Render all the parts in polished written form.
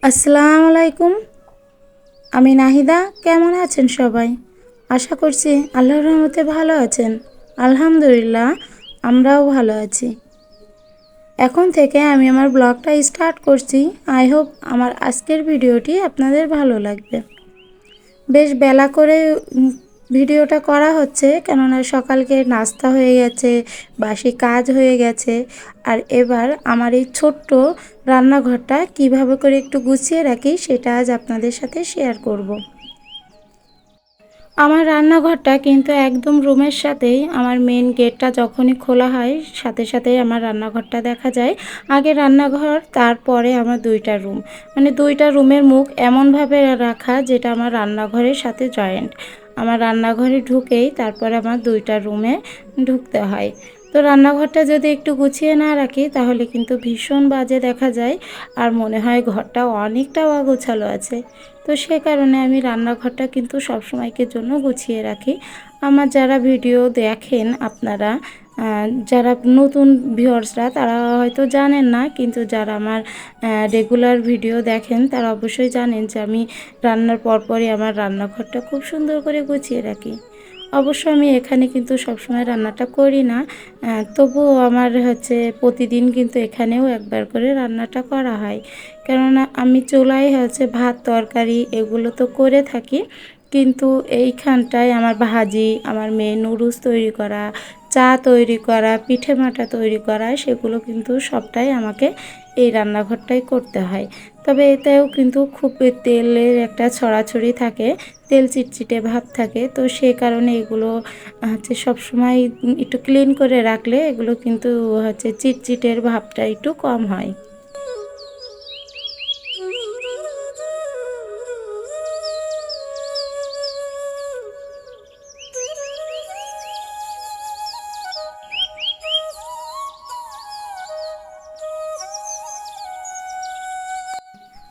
আসসালামু আলাইকুম। আমি নাহিদা। কেমন আছেন সবাই? আশা করছি আল্লাহর রহমতে ভালো আছেন। আলহামদুলিল্লাহ, আমরাও ভালো আছি। এখন থেকে আমি আমার ব্লগটা স্টার্ট করছি। আই হোপ আমার আজকের ভিডিওটি আপনাদের ভালো লাগবে। বেশ বেলা করে ভিডিওটা করা হচ্ছে, কেননা সকালকে নাস্তা হয়ে গেছে, বাসি কাজ হয়ে গেছে। আর এবার আমার এই ছোট্ট রান্নাঘরটা কিভাবে করে একটু গুছিয়ে রাখি সেটা আজ আপনাদের সাথে শেয়ার করব। আমার রান্নাঘরটা কিন্তু একদম রুমের সাথেই, আমার মেন গেটটা যখনই খোলা হয় সাথে সাথেই আমার রান্নাঘরটা দেখা যায়। আগে রান্নাঘর, তারপরে আমার দুইটা রুম, মানে দুইটা রুমের মুখ এমনভাবে রাখা যেটা আমার রান্নাঘরের সাথে জয়েন্ট। আমার রান্নাঘরে ঢুকেই তারপরে আমার দুইটা রুমে ঢুকতে হয়। তো রান্নাঘরটা যদি একটু গুছিয়ে না রাখি তাহলে কিন্তু ভীষণ বাজে দেখা যায়, আর মনে হয় ঘরটা অনেকটা অগোছালো আছে। তো সে কারণে আমি রান্নাঘরটা কিন্তু সবসময়ের জন্য গুছিয়ে রাখি। আমার যারা ভিডিও দেখেন আপনারা, যারা নতুন ভিউয়ার্সরা তারা হয়তো জানেন না, কিন্তু যারা আমার রেগুলার ভিডিও দেখেন তারা অবশ্যই জানেন যে আমি রান্নার পরপরই আমার রান্নাঘরটা খুব সুন্দর করে গুছিয়ে রাখি। অবশ্য আমি এখানে কিন্তু সবসময় রান্নাটা করি না, তবুও আমার প্রতিদিন কিন্তু এখানেও একবার করে রান্নাটা করা হয়। কেননা আমি চুলায় ভাত তরকারি এগুলো তো করে থাকি, কিন্তু এইখানটায় আমার ভাজি, আমার মেয়ে নুডলস তৈরি করা, চা তৈরি করা, পিঠে মাঠা তৈরি করা, সেগুলো কিন্তু সবটাই আমাকে এই রান্নাঘরটাই করতে হয়। তবে এতেও কিন্তু খুব তেলের একটা ছড়াছড়ি থাকে, তেল চিটচিটে ভাব থাকে। তো সেই কারণে এগুলো সবসময় একটু ক্লিন করে রাখলে এগুলো কিন্তু চিটচিটের ভাবটা একটু কম হয়।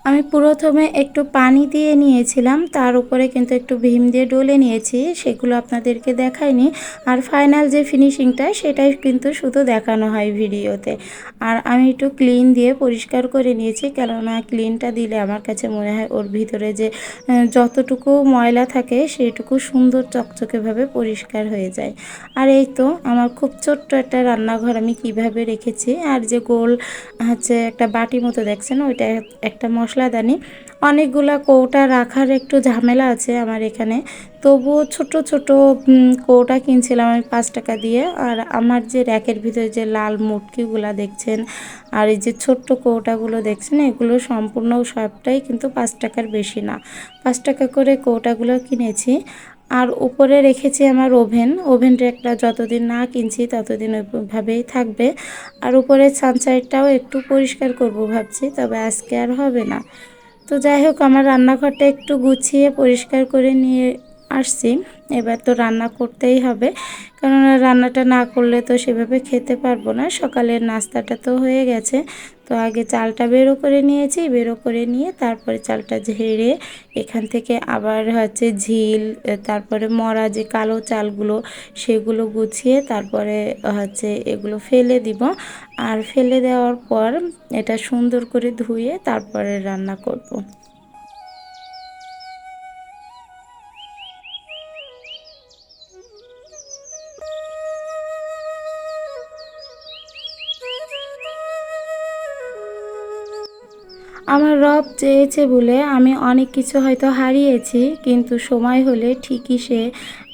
আমি প্রথমে একটু পানি দিয়ে নিয়েছিলাম, তার উপরে কিন্তু একটু ভীম দিয়ে ডলে নিয়েছি, সেগুলো আপনাদেরকে দেখাইনি। আর ফাইনাল যে ফিনিশিংটা সেটাই কিন্তু শুধু দেখানো হয় ভিডিওতে। আর আমি একটু ক্লিন দিয়ে পরিষ্কার করে নিয়েছি, কেননা ক্লিনটা দিলে আমার কাছে মনে হয় ওর ভিতরে যে যতটুকু ময়লা থাকে সেটুকু সুন্দর চকচকেভাবে পরিষ্কার হয়ে যায়। আর এই তো আমার খুব ছোট্ট একটা রান্নাঘর আমি কিভাবে রেখেছি। আর যে গোল একটা বাটি মতো দেখছেন, ওইটা একটা মশলাদানি। অনেকগুলা কৌটা রাখার একটু ঝামেলা আছে আমার এখানে, তবুও ছোট ছোট কৌটা কিনছিলাম আমি 5 টাকা দিয়ে। আর আমার যে র্যাকের ভিতরে যে লাল মুটকিগুলো দেখছেন আর এই যে ছোট্ট কৌটাগুলো দেখছেন, এগুলো সম্পূর্ণ সবটাই কিন্তু 5 টাকার বেশি না। 5 টাকা করে কৌটাগুলো কিনেছি। আর উপরে রেখেছি আমার ওভেনটা একটা, যতদিন না কিনছি ততদিন ওইভাবেই থাকবে। আর উপরে ছানসাইডটাও একটু পরিষ্কার করব ভাবছি, তবে আজকে আর হবে না। তো যাই হোক, আমার রান্নাঘরটা একটু গুছিয়ে পরিষ্কার করে নিয়ে আসছি। এবার তো রান্না করতেই হবে, কেননা রান্নাটা না করলে তো সেভাবে খেতে পারবো না। সকালের নাস্তাটা তো হয়ে গেছে, তো আগে চালটা বেরো করে নিয়েছি, বেরো করে নিয়ে তারপরে চালটা ঝেড়ে এখান থেকে আবার ঝিল, তারপরে মরা যে কালো চালগুলো সেগুলো গুছিয়ে তারপরে এগুলো ফেলে দিব। আর ফেলে দেওয়ার পর এটা সুন্দর করে ধুয়ে তারপরে রান্না করব। আমার রব চেয়েছে বলে আমি অনেক কিছু হয়তো হারিয়েছি, কিন্তু সময় হলে ঠিকই সে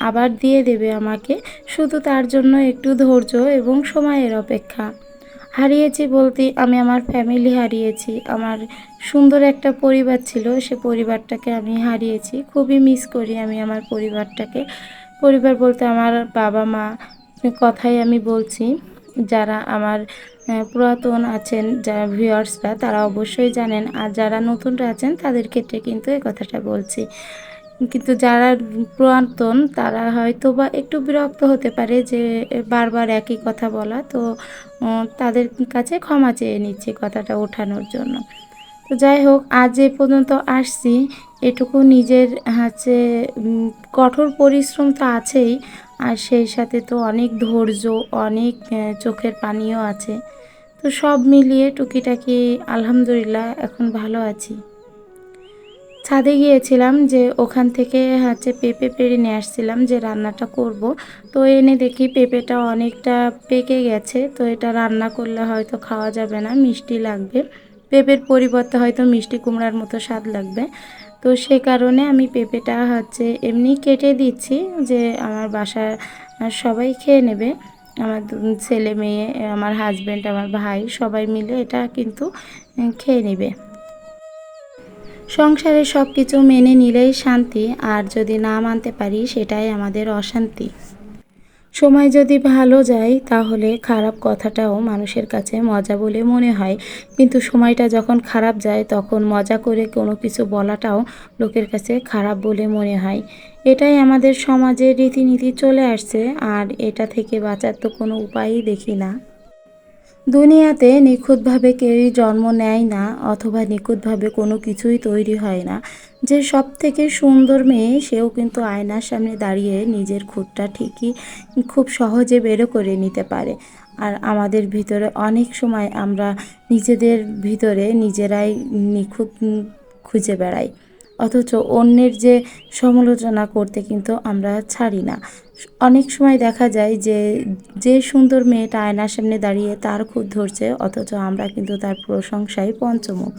আবার দিয়ে দেবে আমাকে। শুধু তার জন্য একটু ধৈর্য এবং সময়ের অপেক্ষা। হারিয়েছি বলতে আমি আমার ফ্যামিলি হারিয়েছি, আমার সুন্দর একটা পরিবার ছিল, সে পরিবারটাকে আমি হারিয়েছি। খুবই মিস করি আমি আমার পরিবারটাকে। পরিবার বলতে আমার বাবা মা কথাই আমি বলছি। যারা আমার পুরাতন আছেন, যারা ভিউয়ার্সরা তারা অবশ্যই জানেন, আর যারা নতুনরা আছেন তাদের ক্ষেত্রে কিন্তু এই কথাটা বলছি। কিন্তু যারা পুরাতন তারা হয়তো বা একটু বিরক্ত হতে পারে যে বারবার একই কথা বলা, তো তাদের কাছে ক্ষমা চেয়ে নিচ্ছি কথাটা ওঠানোর জন্য। তো যাই হোক, আজ এ পর্যন্ত আসছি, এটুকু নিজের হচ্ছে কঠোর পরিশ্রম তো আছেই, আর সেই সাথে তো অনেক ধৈর্য, অনেক চোখের পানিও আছে। তো সব মিলিয়ে টুকিটাকি আলহামদুলিল্লাহ এখন ভালো আছি। ছাদে গিয়েছিলাম, যে ওখান থেকে হচ্ছে পেঁপে পেড়ে নিয়ে আসছিলাম যে রান্নাটা করব। তো এনে দেখি পেঁপেটা অনেকটা পেকে গেছে, তো এটা রান্না করলে হয়তো খাওয়া যাবে না, মিষ্টি লাগবে। পেঁপের পরিবর্তে হয়তো মিষ্টি কুমড়ার মতো স্বাদ লাগবে। তো সে কারণে আমি পেঁপেটা হচ্ছে এমনি কেটে দিচ্ছি, যে আমার বাসার সবাই খেয়ে নেবে। আমার ছেলে মেয়ে, আমার হাজব্যান্ড, আমার ভাই সবাই মিলে এটা কিন্তু খেয়ে নেবে। সংসারে সব কিছু মেনে নিলেই শান্তি, আর যদি না মানতে পারি সেটাই আমাদের অশান্তি। সময় যদি ভালো যায় তাহলে খারাপ কথাটাও মানুষের কাছে মজা বলে মনে হয়, কিন্তু সময়টা যখন খারাপ যায় তখন মজা করে কোনো কিছু বলাটাও লোকের কাছে খারাপ বলে মনে হয়। এটাই আমাদের সমাজের রীতিনীতি চলে আসছে, আর এটা থেকে বাঁচার তো কোনো উপায়ই দেখি না। দুনিয়াতে নিখুঁতভাবে কেউই জন্ম নেয় না, অথবা নিখুঁতভাবে কোনো কিছুই তৈরি হয় না। যে সব থেকে সুন্দর মেয়ে সেও কিন্তু আয়নার সামনে দাঁড়িয়ে নিজের খুঁতটা ঠিকই খুব সহজে বেরো করে নিতে পারে। আর আমাদের ভিতরে অনেক সময় আমরা নিজেদের ভিতরে নিজেরাই নিখুঁত খুঁজে বেড়াই, অথচ অন্যের যে সমালোচনা করতে কিন্তু আমরা ছাড়ি না। অনেক সময় দেখা যায় যে যে সুন্দর মেয়েটা আয়নার সামনে দাঁড়িয়ে তার খুঁত ধরছে, অথচ আমরা কিন্তু তার প্রশংসায় পঞ্চমুখ।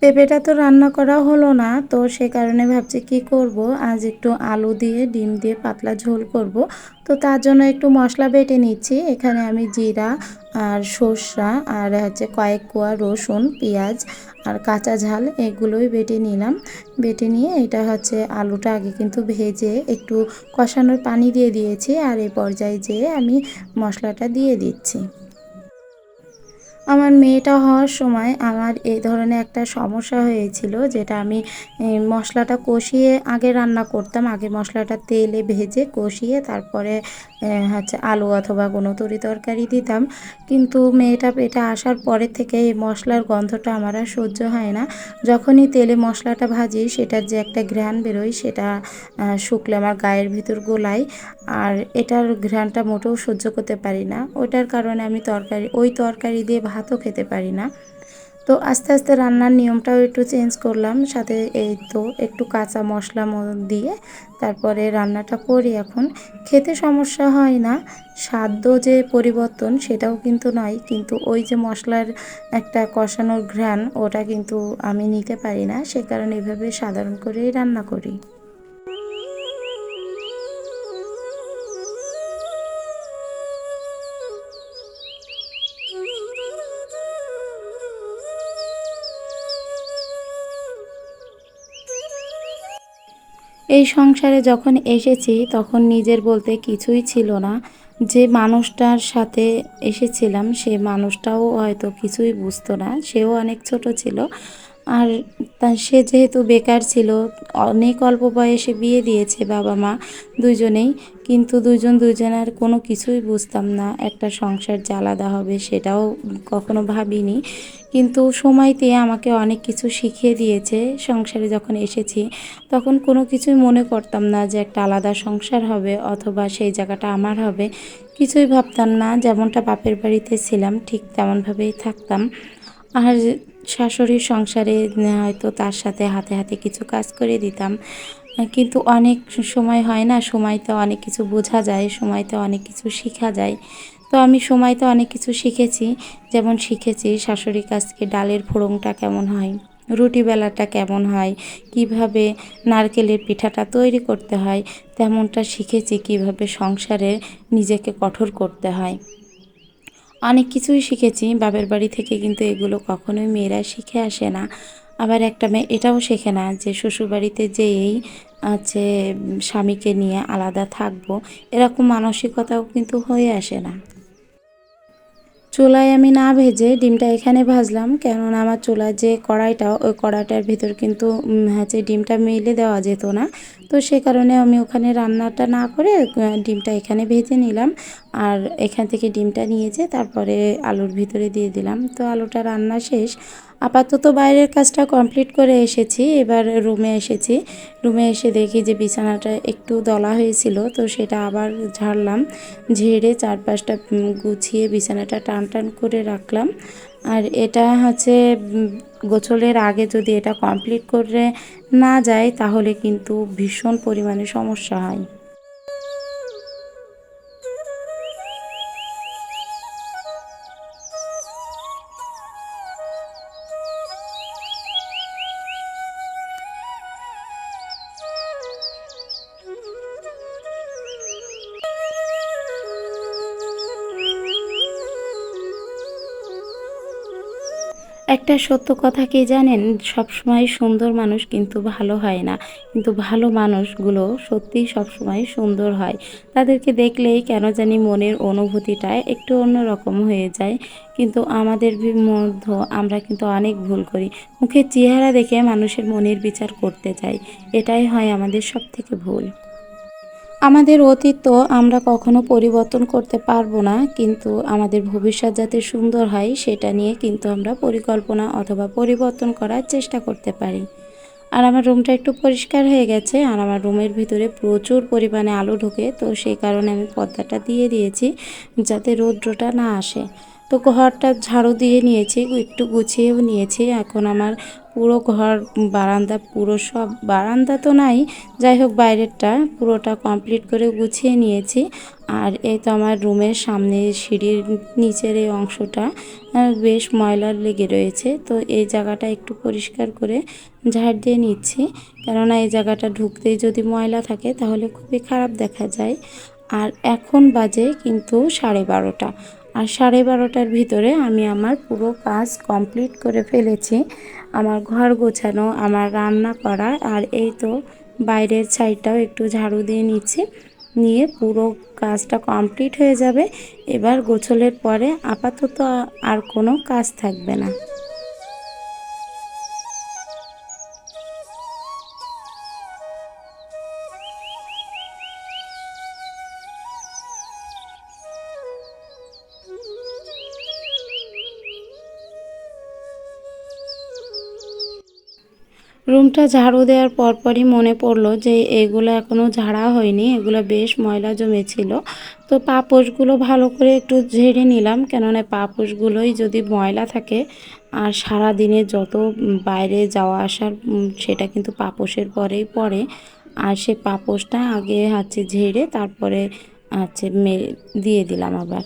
পেঁপেটা তো রান্না করা হলো না, তো সে কারণে ভাবছি কি করব, আজ একটু আলু দিয়ে ডিম দিয়ে পাতলা ঝোল করব। তো তার জন্য একটু মশলা বেটে নিচ্ছি। এখানে আমি জিরা আর সর্ষা আর হচ্ছে কয়েক কোয়া রসুন, পেঁয়াজ আর কাঁচা ঝাল এগুলোই বেটে নিলাম। বেটে নিয়ে এটা হচ্ছে আলুটা আগে কিন্তু ভেজে একটু কষানোর পানি দিয়ে দিয়েছি, আর এই পর্যায়ে যেয়ে আমি মশলাটা দিয়ে দিচ্ছি। আমার মেয়েটা হওয়ার সময় আমার এই ধরনের একটা সমস্যা হয়েছিল, যেটা আমি মশলাটা কষিয়ে আগে রান্না করতাম। আগে মশলাটা তেলে ভেজে কষিয়ে তারপরে হচ্ছে আলু অথবা কোনো তরকারি দিতাম। কিন্তু মেয়েটা পেটে আসার পরের থেকে এই মশলার গন্ধটা আমার আর সহ্য হয় না। যখনই তেলে মশলাটা ভাজি সেটার যে একটা ঘ্রাণ বেরোয়, সেটা শুকলে আমার গায়ের ভিতর গোলায়। আর এটার ঘ্রাণটা মোটেও সহ্য করতে পারি না। ওইটার কারণে আমি ওই তরকারি দিয়ে ভাতও খেতে পারি না। তো আস্তে আস্তে রান্নার নিয়মটাও একটু চেঞ্জ করলাম, সাথে এই তো একটু কাঁচা মশলা দিয়ে তারপরে রান্নাটা করি। এখন খেতে সমস্যা হয় না, স্বাদ যে পরিবর্তন সেটাও কিন্তু নয়, কিন্তু ওই যে মশলার একটা কষানোর ঘ্রাণ ওটা কিন্তু আমি নিতে পারি না, সে কারণে এভাবে সাধারণ করেই রান্না করি। এই সংসারে যখন এসেছি তখন নিজের বলতে কিছুই ছিল না। যে মানুষটার সাথে এসেছিলাম সে মানুষটাও হয়তো কিছুই বুঝতো না, সেও অনেক ছোট ছিল। আর সে যেহেতু বেকার ছিল, অনেক অল্প বয়সে বিয়ে দিয়েছে বাবা মা দুজনেই, কিন্তু দুজন দুজনের কোনো কিছুই বুঝতাম না। একটা সংসার যে আলাদা হবে সেটাও কখনো ভাবিনি, কিন্তু সময়তে আমাকে অনেক কিছু শিখিয়ে দিয়েছে। সংসারে যখন এসেছি তখন কোনো কিছুই মনে করতাম না যে একটা আলাদা সংসার হবে অথবা সেই জায়গাটা আমার হবে, কিছুই ভাবতাম না। যেমনটা বাপের বাড়িতে ছিলাম ঠিক তেমনভাবেই থাকতাম। আর শাশুড়ির সংসারে হয়তো তার সাথে হাতে হাতে কিছু কাজ করে দিতাম, কিন্তু অনেক সময় হয় না, সময়তে অনেক কিছু বোঝা যায়, সময়তে অনেক কিছু শেখা যায়। তো আমি সময়তে অনেক কিছু শিখেছি। যেমন শিখেছি শাশুড়ির কাছ থেকে ডালের ফোড়নটা কেমন হয়, রুটি বেলাটা কেমন হয়, কিভাবে নারকেলের পিঠাটা তৈরি করতে হয়, তেমনটা শিখেছি কিভাবে সংসারে নিজেকে কঠোর করতে হয়। অনেক কিছুই শিখেছি বাপের বাড়ি থেকে, কিন্তু এগুলো কখনোই মেয়েরা শিখে আসে না। আবার একটা মেয়ে এটাও শেখে না যে শ্বশুরবাড়িতে যেয়েই আছে স্বামীকে নিয়ে আলাদা থাকবো, এরকম মানসিকতাও কিন্তু হয়ে আসে না। চুলায় আমি না ভেজে ডিমটা এখানে ভাজলাম, কেননা আমার চুলার যে কড়াইটা ওই কড়াইটার ভিতর কিন্তু হচ্ছে ডিমটা মেলে দেওয়া যেত না। তো সে কারণে আমি ওখানে রান্নাটা না করে ডিমটা এখানে ভেজে নিলাম। আর এখান থেকে ডিমটা নিয়েছে তারপরে আলুর ভিতরে দিয়ে দিলাম। তো আলুটা রান্না শেষ। আপাতত বাইরের কাজটা কমপ্লিট করে এসেছি, এবার রুমে এসেছি। রুমে এসে দেখি যে বিছানাটা একটু দলা হয়েছিল, তো সেটা আবার ঝাড়লাম। ঝেড়ে চারপাশটা গুছিয়ে বিছানাটা টান টান করে রাখলাম। আর এটা হচ্ছে গোসলের আগে যদি এটা কমপ্লিট করে না যায় তাহলে কিন্তু ভীষণ পরিমাণে সমস্যা হয়। একটা সত্য কথা কি জানেন, সবসময় সুন্দর মানুষ কিন্তু ভালো হয় না, কিন্তু ভালো মানুষগুলো সত্যিই সবসময় সুন্দর হয়। তাদেরকে দেখলেই কেন জানি মনের অনুভূতিটা একটু অন্যরকম হয়ে যায়। কিন্তু আমাদের মধ্যে আমরা কিন্তু অনেক ভুল করি, মুখের চেহারা দেখে মানুষের মনের বিচার করতে চাই। এটাই হয় আমাদের সবথেকে ভুল। আমাদের অতীত তো আমরা কখনো পরিবর্তন করতে পারবো না, কিন্তু আমাদের ভবিষ্যৎ যাতে সুন্দর হয় সেটা নিয়ে কিন্তু আমরা পরিকল্পনা অথবা পরিবর্তন করার চেষ্টা করতে পারি। আর আমার রুমটা একটু পরিষ্কার হয়ে গেছে, আর আমার রুমের ভিতরে প্রচুর পরিমাণে আলো ঢোকে, তো সেই কারণে আমি পর্দাটা দিয়ে দিয়েছি যাতে রৌদ্রটা না আসে। তো ঘরটা ঝাড়ু দিয়ে নিয়েছি, একটু গুছিয়েও নিয়েছি। এখন আমার পুরো ঘর বারান্দা, পুরো সব বারান্দা তো নাই, যাই হোক বাইরেরটা পুরোটা কমপ্লিট করে গুছিয়ে নিয়েছি। আর এই তো আমার রুমের সামনে সিঁড়ির নিচের এই অংশটা বেশ ময়লা লেগে রয়েছে, তো এই জায়গাটা একটু পরিষ্কার করে ঝাড় দিয়ে নিচ্ছি, কেননা এই জায়গাটা ঢুকতেই যদি ময়লা থাকে তাহলে খুবই খারাপ দেখা যায়। আর এখন বাজে কিন্তু 12:30, আর 12:30টার ভিতরে আমি আমার পুরো কাজ কমপ্লিট করে ফেলেছি। আমার ঘর গোছানো, আমার রান্না করা, আর এই তো বাইরের সাইডটাও একটু ঝাড়ু দিয়ে নিচ্ছি, নিয়ে পুরো কাজটা কমপ্লিট হয়ে যাবে। এবার গোসলের পরে আপাতত আর কোনো কাজ থাকবে না। রুমটা ঝাড়ু দেওয়ার পরপরই মনে পড়লো যে এগুলো এখনও ঝাড়া হয়নি, এগুলো বেশ ময়লা জমেছিল। তো পাপোশগুলো ভালো করে একটু ঝেড়ে নিলাম, কেননা পাপোশগুলোই যদি ময়লা থাকে আর সারা দিনে যত বাইরে যাওয়া আসার সেটা কিন্তু পাপোশের পরেই পড়ে। আর সে পাপোশটা আগে হচ্ছে ঝেড়ে তারপরে হচ্ছে দিয়ে দিলাম আবার।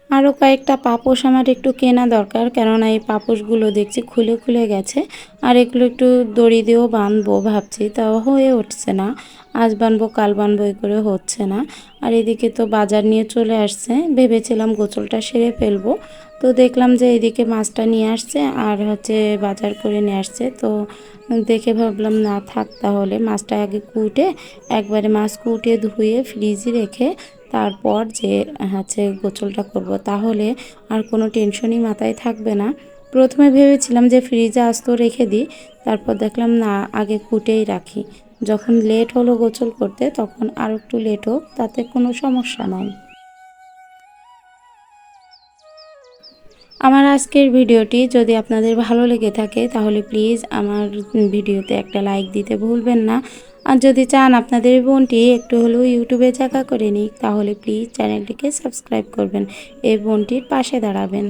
আরও কয়েকটা পাপোশ আমার একটু কেনা দরকার, কেননা এই পাপোশগুলো দেখছি খুলে খুলে গেছে। আর এগুলো একটু দড়ি দিয়েও বাঁধবো ভাবছি, তাও হয়ে উঠছে না। আজ বাঁধবো কাল বাঁধবো এই করে হচ্ছে না। আর এদিকে তো বাজার নিয়ে চলে আসছে, ভেবেছিলাম গোসলটা সেরে ফেলবো, তো দেখলাম যে এদিকে মাছটা নিয়ে আসছে আর হচ্ছে বাজার করে নিয়ে আসছে। তো দেখে ভাবলাম না থাক, তাহলে মাছটা আগে কুটে একবারে মাছ কুটে ধুয়ে ফ্রিজে রেখে তারপর যে হচ্ছে গোসলটা করব, তাহলে আর কোনো টেনশনই মাথায় থাকবে না। প্রথমে ভেবেছিলাম যে ফ্রিজে আস্ত রেখে দিই, তারপর দেখলাম না, আগে কুটেই রাখি। যখন লেট হলো গোসল করতে তখন আর একটু লেট হোক, তাতে কোনো সমস্যা নাই। আমার আজকের ভিডিওটি যদি আপনাদের ভালো লেগে থাকে তাহলে প্লিজ আমার ভিডিওতে একটা লাইক দিতে ভুলবেন না। আর যদি চান আপনাদের বোনটি একটু হলেও ইউটিউবে জায়গা করে নিক তাহলে প্লিজ চ্যানেলটিকে সাবস্ক্রাইব করবেন, এই বোনটির পাশে দাঁড়াবেন।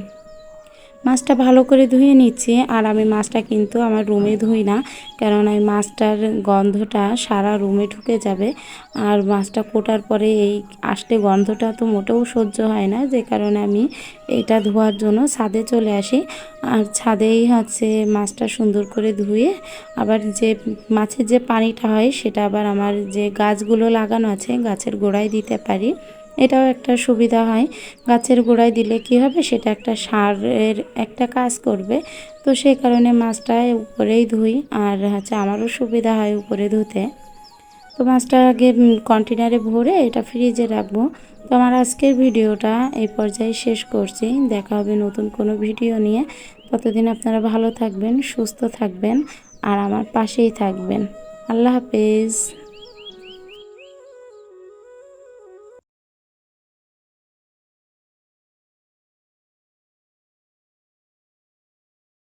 মাছটা ভালো করে ধুয়ে নিচ্ছি, আর আমি মাছটা কিন্তু আমার রুমে ধুই না, কারণ এই মাছটার গন্ধটা সারা রুমে ঢুকে যাবে। আর মাছটা কোটার পরে এই আসতে গন্ধটা তো মোটেও সহ্য হয় না, যে কারণে আমি এটা ধোয়ার জন্য ছাদে চলে আসি। আর ছাদেই হচ্ছে মাছটা সুন্দর করে ধুয়ে আবার যে মাছের যে পানিটা হয় সেটা আবার আমার যে গাছগুলো লাগানো আছে গাছের গোড়ায় দিতে পারি। এটাও একটা সুবিধা হয়, গাছের গোড়ায় দিলে কি হবে, সেটা একটা সারের একটা কাজ করবে। তো সেই কারণে মাছটা উপরেই ধুই, আর হচ্ছে আমারও সুবিধা হয় উপরে ধুতে। তো মাছটা আগে কন্টেনারে ভরে এটা ফ্রিজে রাখবো। তো আমার আজকের ভিডিওটা এই পর্যায়ে শেষ করছি। দেখা হবে নতুন কোনো ভিডিও নিয়ে। ততদিন আপনারা ভালো থাকবেন, সুস্থ থাকবেন আর আমার পাশেই থাকবেন। আল্লাহ হাফেজ।